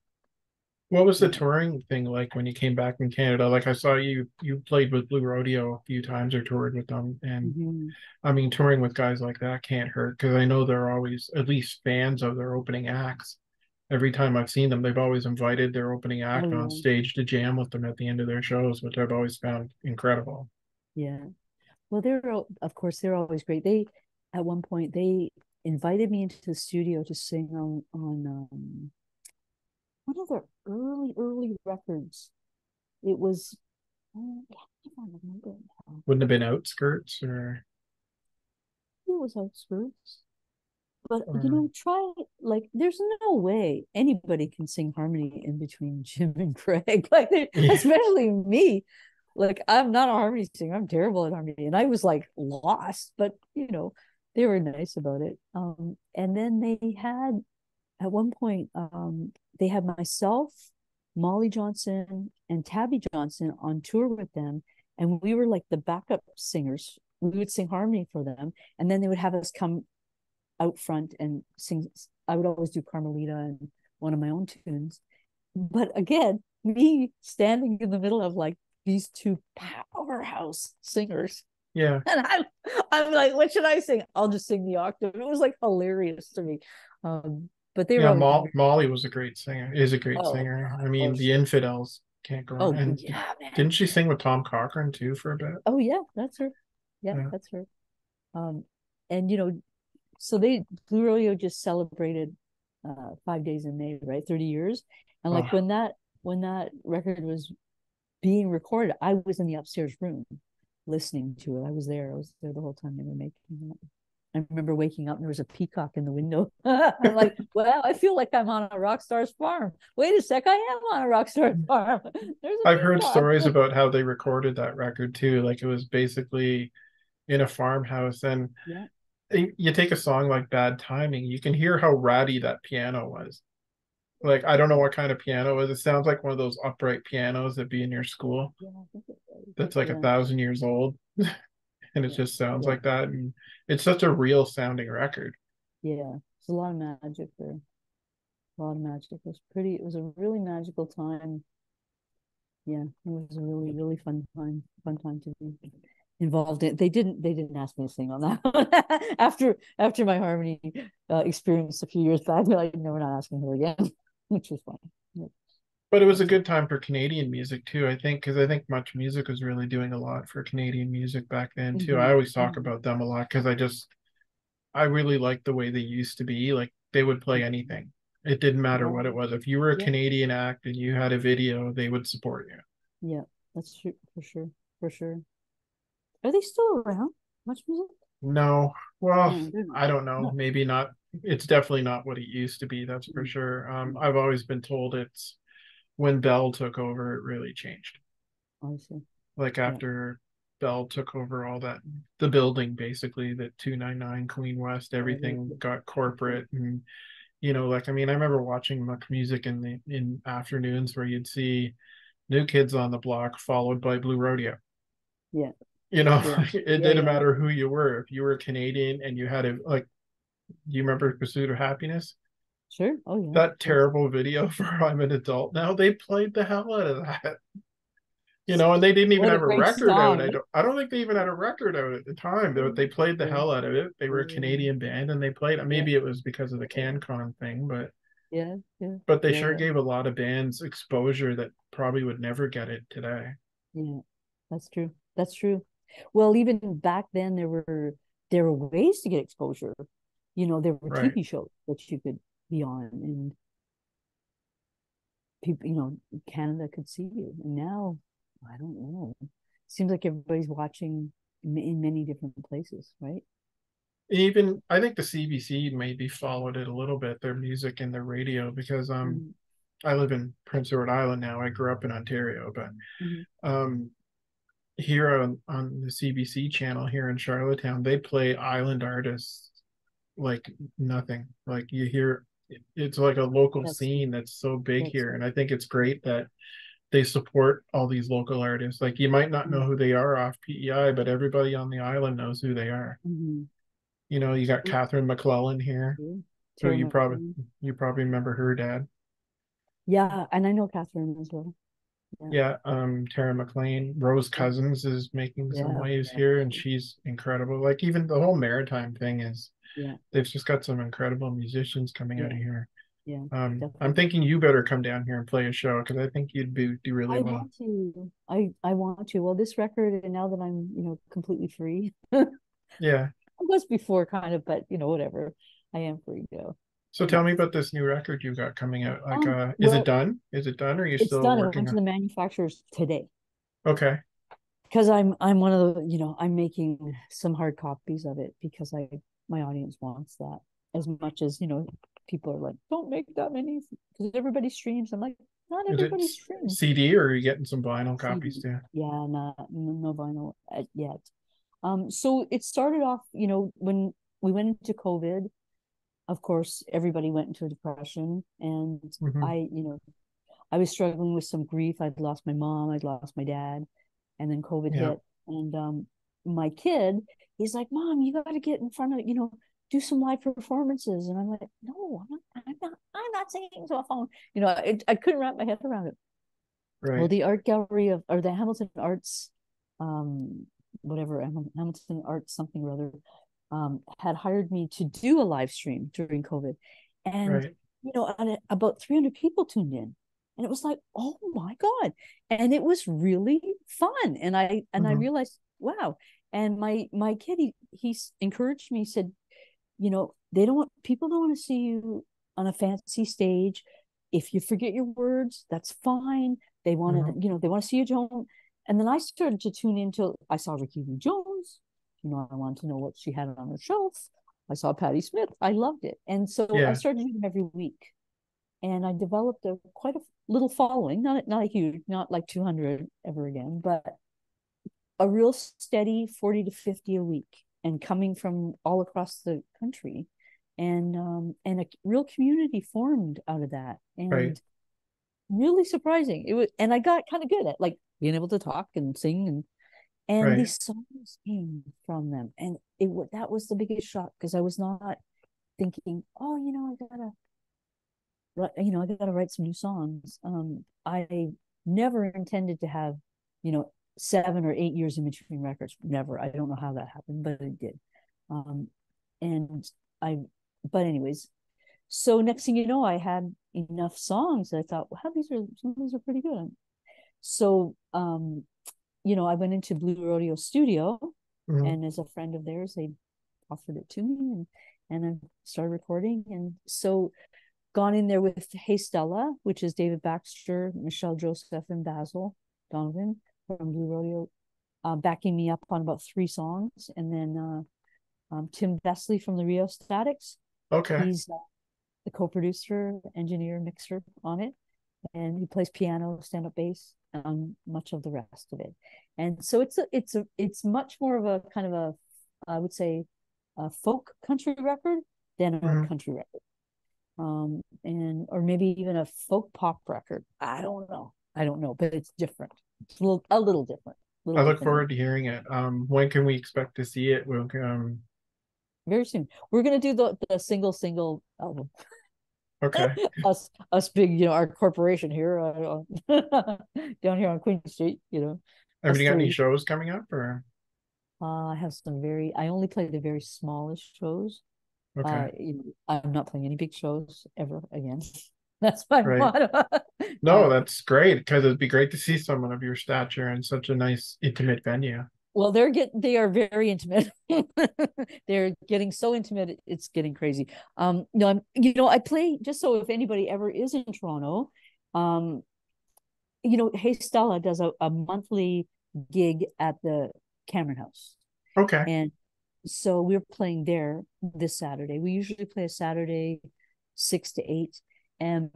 What was the Yeah. touring thing like when you came back from Canada? Like I saw you played with Blue Rodeo a few times or toured with them, and Mm-hmm. I mean touring with guys like that can't hurt because I know they're always at least fans of their opening acts. Every time I've seen them, they've always invited their opening Oh act on yeah, stage to jam with them at the end of their shows, which I've always found incredible. yeah. Well, of course they're always great. At one point they invited me into the studio to sing on one of their early records. It was, I can't remember now. Wouldn't have been Outskirts or It was Outskirts. But or try it. Like, there's no way anybody can sing harmony in between Jim and Craig. Like, yeah, especially me. Like, I'm not a harmony singer. I'm terrible at harmony, and I was like lost. But they were nice about it. And then they had at one point, they had myself, Molly Johnson, and Tabby Johnson on tour with them, and we were like the backup singers. We would sing harmony for them, and then they would have us come out front and sing. I would always do Carmelita and one of my own tunes. But again, me standing in the middle of like these two powerhouse singers. yeah, And I'm like, what should I sing? I'll just sing the octave. It was like hilarious to me. But they were yeah. always Molly was a great singer. Is a great oh singer. God. I mean, the Infidels can't go wrong. Oh And yeah, man. didn't she sing with Tom Cochrane too for a bit? Oh yeah, that's her. Yeah, Yeah. that's her. Um, and so Blue Rodeo just celebrated 5 days in May, right? 30 years. And like Oh, when that record was being recorded, I was in the upstairs room listening to it. I was there. I was there the whole time they were making it. I remember waking up and there was a peacock in the window. I'm like, well, I feel like I'm on a rock star's farm. Wait a sec, I am on a rock star's farm. There's a I've heard peacock. stories about how they recorded that record too. Like it was basically in a farmhouse, and Yeah. you take a song like Bad Timing, you can hear how ratty that piano was. Like I don't know what kind of piano it is. It sounds like one of those upright pianos that be in your school Yeah, I think it was. that's like a Yeah, 1,000 years old, and it yeah, just sounds yeah, like that. And it's such a real sounding record. yeah. There's a lot of magic there. A lot of magic. It was pretty. It was a really magical time. Yeah, it was a really, really fun time. Fun time to be involved in. They didn't ask me to sing on that one. After my harmony experience a few years back. They're like, no, we're not asking her again, which was fine. Yeah, But it was a that's it. good time for Canadian music too, I think, because I think Much Music was really doing a lot for Canadian music back then too. I Mm-hmm. always talk Mm-hmm. about them a lot because I really like the way they used to be. Like they would play anything. It didn't matter Yeah, what it was. If you were a yeah, Canadian act and you had a video, they would support you. yeah. That's true for sure. For sure. Are they still around? Much music? No, well, No, they're I don't know. not. Maybe not. It's definitely not what it used to be. That's for Mm, sure. mm. I've always been told it's when Bell took over, it really changed. I see. Like Yeah. after Bell took over all that, the building basically, the 299 Queen West, Oh, everything got okay. corporate. And, like, I mean, I remember watching Much Music in afternoons where you'd see New Kids on the Block followed by Blue Rodeo. Yeah. Yeah. It Yeah. didn't Yeah. matter who you were. If you were Canadian and you had a, like, you remember Pursuit of Happiness? Sure. Oh yeah. That Of course. terrible video for I'm an Adult Now, they played the hell out of that. And they didn't even What a have a great record out. song. I don't think they even had a record out at the time, but they played the Yeah. hell out of it. They were a Yeah. Canadian band and they played. Yeah. Maybe it was because of the CanCon thing, but Yeah. Yeah. they Yeah. sure Yeah. gave a lot of bands exposure that probably would never get it today. Yeah. That's true. That's true. Well, even back then there were ways to get exposure. There were Right. TV shows that you could be on and people, Canada could see you. And now, I don't know. Seems like everybody's watching in many different places, right? Even I think the CBC maybe followed it a little bit, their music and their radio, because Mm-hmm. I live in Prince Edward Island now. I grew up in Ontario, but Mm-hmm. um here on the CBC channel here in Charlottetown, they play island artists like nothing. Like you hear, it's like a local That's scene that's so big that's here, and I think it's great that they support all these local artists. Like you might not know who they are off PEI, but everybody on the island knows who they are. mm-hmm. You got Catherine McClellan here, Yeah. who Terry McLean. you probably remember her dad. Yeah, and I know Catherine as well. Yeah, Yeah, Tara McLean, Rose yeah, Cousins is making some yeah, waves yeah, here, and she's incredible. Like even the whole maritime thing is, yeah, they've just got some incredible musicians coming out yeah, of here. yeah, I'm definitely. thinking you better come down here and play a show because I think you'd do really I well. want to. I want to. Well, this record, and now that I'm, completely free. Yeah. I was before kind of, but whatever. I am free to. So Yeah. tell me about this new record you got coming out. Like, is it Well, done? Is it done? Or are you it's still done. I working went to on? the manufacturers today Okay. because I'm one of the, I'm making some hard copies of it because my audience wants that as much as, people are like, don't make that many because everybody streams. I'm like, not Is it everybody streams. CD or are you getting some vinyl copies CD. too? Yeah, not no vinyl yet. So it started off, when we went into COVID, of course, everybody went into a depression. And Hmm. I was struggling with some grief. I'd lost my mom, I'd lost my dad, and then COVID Yeah. hit. And my kid, he's like, Mom, you got to get in front of, do some live performances. And I'm like, no, I'm not singing to a phone. I couldn't wrap my head around it. Well, Right. the art gallery or the Hamilton Arts, um, whatever, Hamilton Arts something or other, had hired me to do a live stream during COVID. And, Right. about 300 people tuned in. And it was like, oh my God. And it was really fun. And I Hmm. realized, wow. And my kid, he encouraged me, said, people don't want to see you on a fancy stage. If you forget your words, that's fine. They want to, Hmm. they want to see you at home. And then I started to tune into, I saw Ricky Lee Jones. I wanted to know what she had on her shelf. I saw Patti Smith. I loved it. And so I Yeah. started doing them every week. And I developed quite a little following, not a huge, not like 200 ever again, but a real steady 40 to 50 a week and coming from all across the country. and a real community formed out of that, Right. and really surprising. It was, and I got kind of good at like being able to talk and sing, and Right. these songs came from them, and that was the biggest shock because I was not thinking, oh, I gotta write some new songs. I never intended to have, 7 or 8 years in between records. Never. I don't know how that happened, but it did. Um, and I, but anyways, so next thing you know, I had enough songs that I thought, wow, some of these are pretty good. So, I went into Blue Rodeo Studio, Mhm. and as a friend of theirs, they offered it to me, and I started recording. And so gone in there with Hey Stella, which is David Baxter, Michelle Joseph, and Basil Donovan from Blue Rodeo, backing me up on about 3 songs. And then Tim Vesley from the Rio Statics. Okay. He's the co-producer, engineer, mixer on it, and he plays piano, stand-up bass, much of the rest of it. And so it's much more of a kind of a, I would say, a folk country record than a Mhm. country record, and or maybe even a folk pop record. I don't know, but it's different. It's a little different, a I little look different. forward to hearing it. When can we expect to see it? Very soon, we're gonna do the single album. Okay. Us big, our corporation here, down here on Queen Street. Have Us you got any three. shows coming up or? I have I only play the very smallest shows. Okay. I'm not playing any big shows ever again. That's my Right. motto. No, that's great because it'd be great to see someone of your stature in such a nice, intimate venue. Well, they are very intimate. They're getting so intimate, it's getting crazy. No, I play, just so if anybody ever is in Toronto, um, Hey Stella does a monthly gig at the Cameron House. Okay. And so we're playing there this Saturday. We usually play a Saturday 6 to 8. And,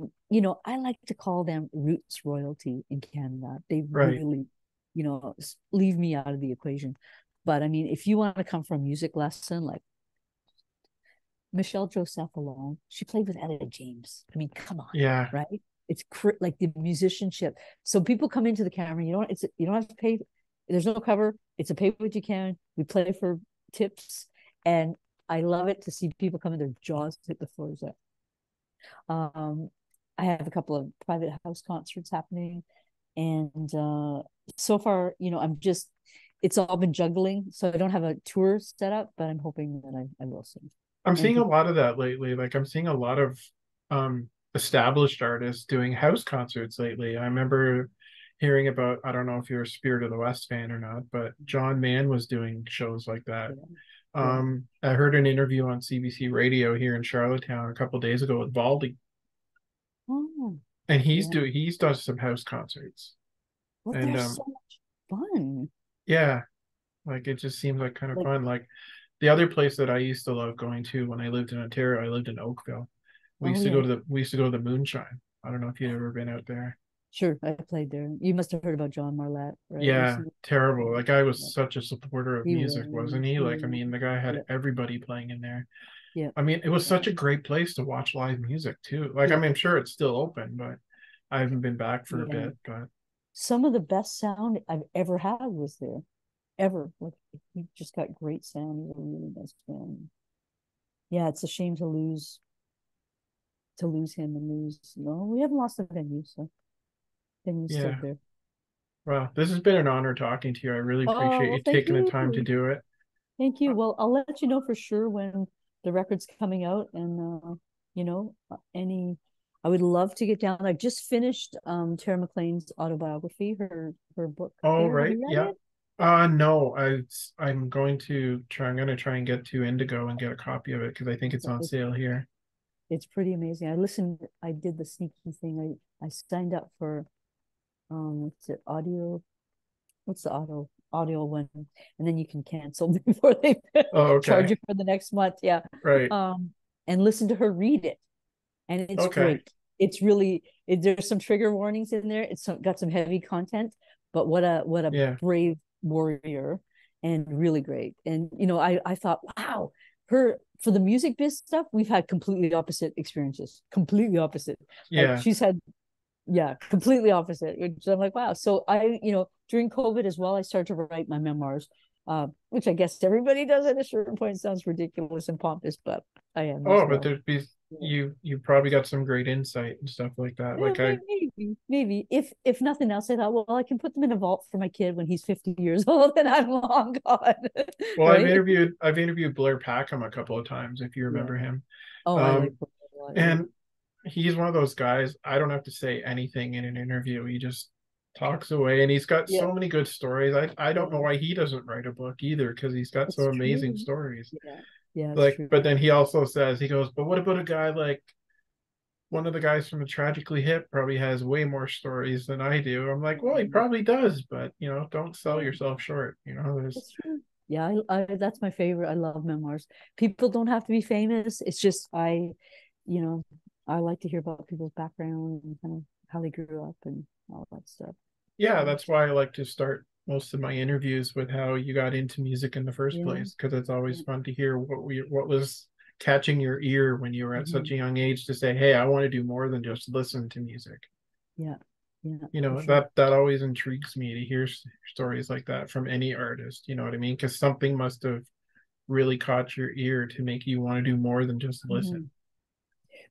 I like to call them roots royalty in Canada. They Right. really, leave me out of the equation. But I mean, if you want to come from a music lesson, like Michelle Joseph alone, she played with Etta James. I mean, come on, Yeah. right? It's like the musicianship. So people come into the camera. You don't have to pay. There's no cover. It's a pay what you can. We play for tips, and I love it to see people come in, their jaws hit the floors up. Um, I have a couple of private house concerts happening, and so far, it's all been juggling. So I don't have a tour set up, but I'm hoping that I will soon. I'm And seeing a people, lot of that lately. Like I'm seeing a lot of established artists doing house concerts lately. I remember hearing about, I don't know if you're a Spirit of the West fan or not, but John Mann was doing shows like that. yeah, yeah. I heard an interview on CBC Radio here in Charlottetown a couple days ago with Valdi, Oh, and yeah. he's done some house concerts. Well, And they're so much fun. yeah, like it just seems like kind of Like, fun. Like the other place that I used to love going to when I lived in Ontario, I lived in Oakville. oh yeah, We used to go to the Moonshine. I don't know if you've ever been out there. sure. I played there. You must have heard about John Marlette, right? Yeah, terrible. That guy was Yeah. such a supporter of He music, wasn't was, he? he Like, I was. mean, the guy had Yeah, everybody playing in there. yeah, I mean, it was yeah, such a great place to watch live music too. Like, I yeah, mean, I'm sure it's still open, but I haven't been back for a yeah. bit. But Some of the best sound I've ever had was there. Ever. Like, he just got great sound. He's a really nice band. Yeah, it's a shame to lose him and lose. No, we haven't lost the venue, so venue's still yeah, there. well, this has been an honor talking to you. I really Oh, appreciate well, you thank taking the you. time to do it. Thank you. Uh, Well, I'll let you know for sure when the record's coming out, and any. I would love to get down. I just finished Tara McLean's autobiography, her book Oh, here. Have right. you read Yeah. it? No, I'm going to try and get to Indigo and get a copy of it because I think it's on It's, sale here. it's pretty amazing. I did the sneaky thing. I signed up for what's it, audio, what's the audio one, and then you can cancel before they Oh, charge okay. you for the next month. Yeah. Right. And listen to her read it, and it's Okay. great. There's some trigger warnings in there. Got some heavy content, but what a Yeah. brave warrior, and really great. And I thought, wow, her for the music biz stuff, we've had completely opposite experiences. Completely opposite. Like Yeah. she's had, yeah, completely opposite. Which I'm like, wow. So I, during COVID as well, I started to write my memoirs, which I guess everybody does at a certain point. Sounds ridiculous and pompous, but I am as Oh, but well. there'd be Yeah. you probably got some great insight and stuff like that. Yeah, Like I maybe. If nothing else, I thought, well, I can put them in a vault for my kid when he's 50 years old and I'm long gone, well, right? I've interviewed Blair Packham a couple of times, if you Yeah. remember him. Oh, I like Um, them a lot. Yeah. and he's one of those guys, I don't have to say anything in an interview. He just talks away and he's got Yeah. so many good stories. I don't know Yeah. why he doesn't write a book either, because he's got It's so amazing true. stories. Yeah. Yeah, it's Like, true. but then he also says, he goes, but what about a guy like one of the guys from the Tragically Hip probably has way more stories than I do. I'm like, well, he Um, probably does, but don't sell yeah, yourself short. There's it's true. Yeah, that's my favorite. I love memoirs. People don't have to be famous. It's just you know, I like to hear about people's background and kind of how they grew up and all that stuff. yeah, So, that's why I like to start most of my interviews with how you got into music in the first yeah, place, because it's always yeah, fun to hear what was catching your ear when you were at such mhm, a young age to say, hey, I want to do more than just listen to music. yeah, yeah, You for know, sure. that always intrigues me to hear stories like that from any artist, you know what I mean? Because something must have really caught your ear to make you want to do more than just listen. Mhm.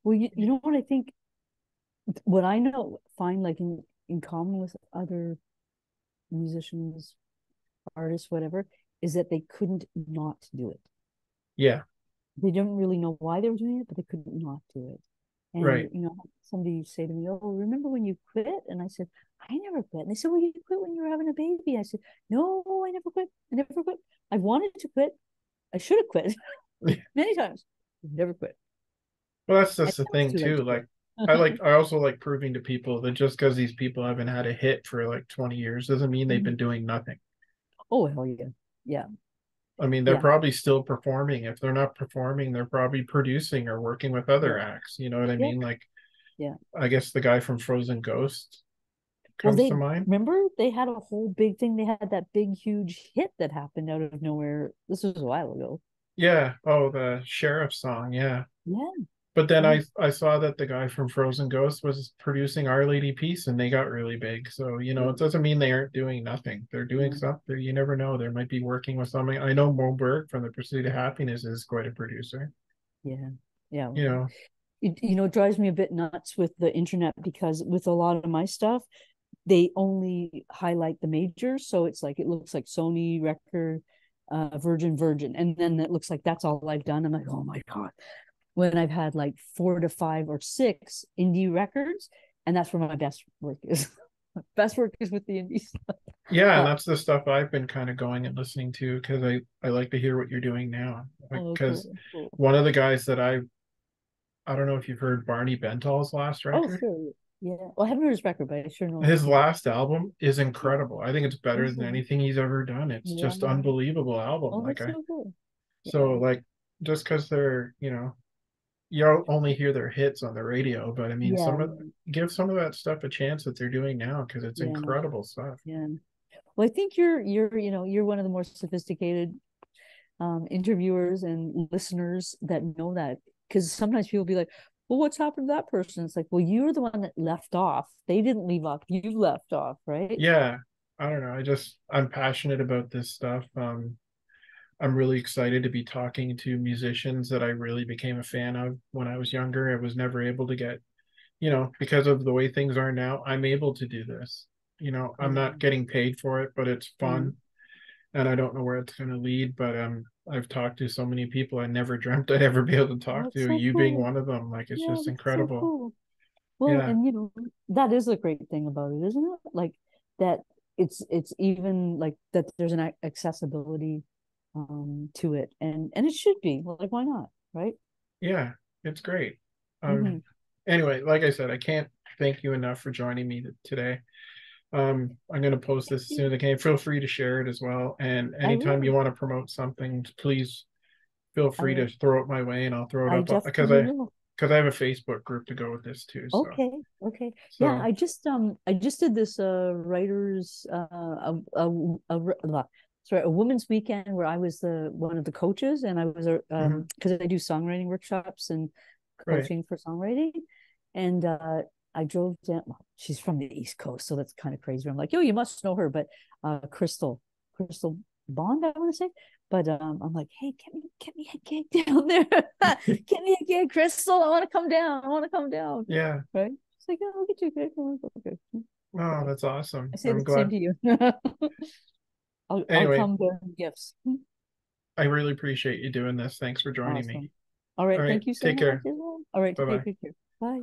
Well, you know what I think, what I know, find like in common with other musicians, artists, whatever, is that they couldn't not do it. Yeah, They didn't really know why they were doing it, but they couldn't not do it. And right. somebody say to me, "Oh, remember when you quit?" And I said, "I never quit." And they said, "Well, you quit when you were having a baby." I said, "No, I never quit. I never quit. I wanted to quit. I should have quit many times. Never quit. Well, that's I just the know it's thing too late too. to Like, quit." I also like proving to people that just because these people haven't had a hit for like 20 years doesn't mean they've been Mhm. doing nothing. Oh hell yeah, yeah, I mean, they're yeah, probably still performing. If they're not performing, they're probably producing or working with other yeah, acts. You know what I yeah, mean? Like, yeah. I guess the guy from Frozen Ghost Well, comes to they mind. remember they had a whole big thing. They had that big, huge hit that happened out of nowhere. This was a while ago. Yeah. Oh, the sheriff song. Yeah. Yeah, But then yeah, I saw that the guy from Frozen Ghost was producing Our Lady Peace and they got really big. So, yeah, it doesn't mean they aren't doing nothing. They're doing yeah, something. You never know. They might be working with something. I know Mo Berg from The Pursuit of Happiness is quite a producer. yeah, yeah. You know, It drives me a bit nuts with the internet because with a lot of my stuff, they only highlight the majors. So it's like it looks like Sony record, Virgin, and then it looks like that's all I've done. I'm like, oh my god. When I've had like 4 to 5 or 6 indie records, and that's where my best work is. Best work is with the indies. yeah, and But that's the stuff I've been kind of going and listening to because I like to hear what you're doing now. oh, Because cool, cool. one of the guys that I don't know if you've heard Barney Bentall's last Oh, record. sure. Yeah. Well, I haven't heard his record, but I sure know his His name. last album is Yeah. incredible. I think it's better than Oh, anything he's ever done. It's yeah. just unbelievable album. Oh, Like that's I so cool. so Yeah. like just because they're you only hear their hits on the radio, but I mean Yeah. give some of that stuff a chance that they're doing now because it's Yeah. incredible stuff. Yeah. Well, I think you're one of the more sophisticated interviewers and listeners that know that, because sometimes people be like, well, what's happened to that person? It's like, well, you're the one that left off. They didn't leave off. You left off, right? Yeah, I don't know. I'm passionate about this stuff. I'm really excited to be talking to musicians that I really became a fan of when I was younger. I was never able to get, because of the way things are now, I'm able to do this. I'm Yeah. not getting paid for it, but it's Yeah. fun. And I don't know where it's going to lead, but I've talked to so many people I never dreamt I'd ever be able to Oh, talk that's to, so you being cool. one of them. Like, it's Yeah, just that's so incredible. cool. Well, Yeah. and that is the great thing about it, isn't it? Like that it's even like that there's an accessibility to it, and it should be. Like, why not? Right? Yeah, it's great. Mm-hmm. Anyway, like I said, I can't thank you enough for joining me today. I'm going to post this as soon as I can. Feel free to share it as well. And I anytime you will. want to promote something, please feel I free to will. throw it my way and I'll throw it I up definitely will. because I have a Facebook group to go with this too. Okay. Okay. Yeah, So I just did this writers sorry, a women's weekend where I was the one of the coaches, and I was a Hmm. because I do songwriting workshops and Right. coaching for songwriting, and I drove down. Well, she's from the East Coast, so that's kind of crazy. I'm like, yo, you must know her, but Crystal Bond, I want to say. But I'm like, hey, get me a gig down there. Get me a gig, Crystal. I want to come down. I want to come down. Yeah. Right? She's like, yeah, I'll get you a gig. I'm like, okay. Oh, Okay. that's awesome. I say the I'm same glad. to you. I'll Anyway, come bearing gifts. I really appreciate you doing this. Thanks for joining me. Awesome. All All right. right. Thank you so Take much care. as well. All right. Bye Take bye. good care. Bye.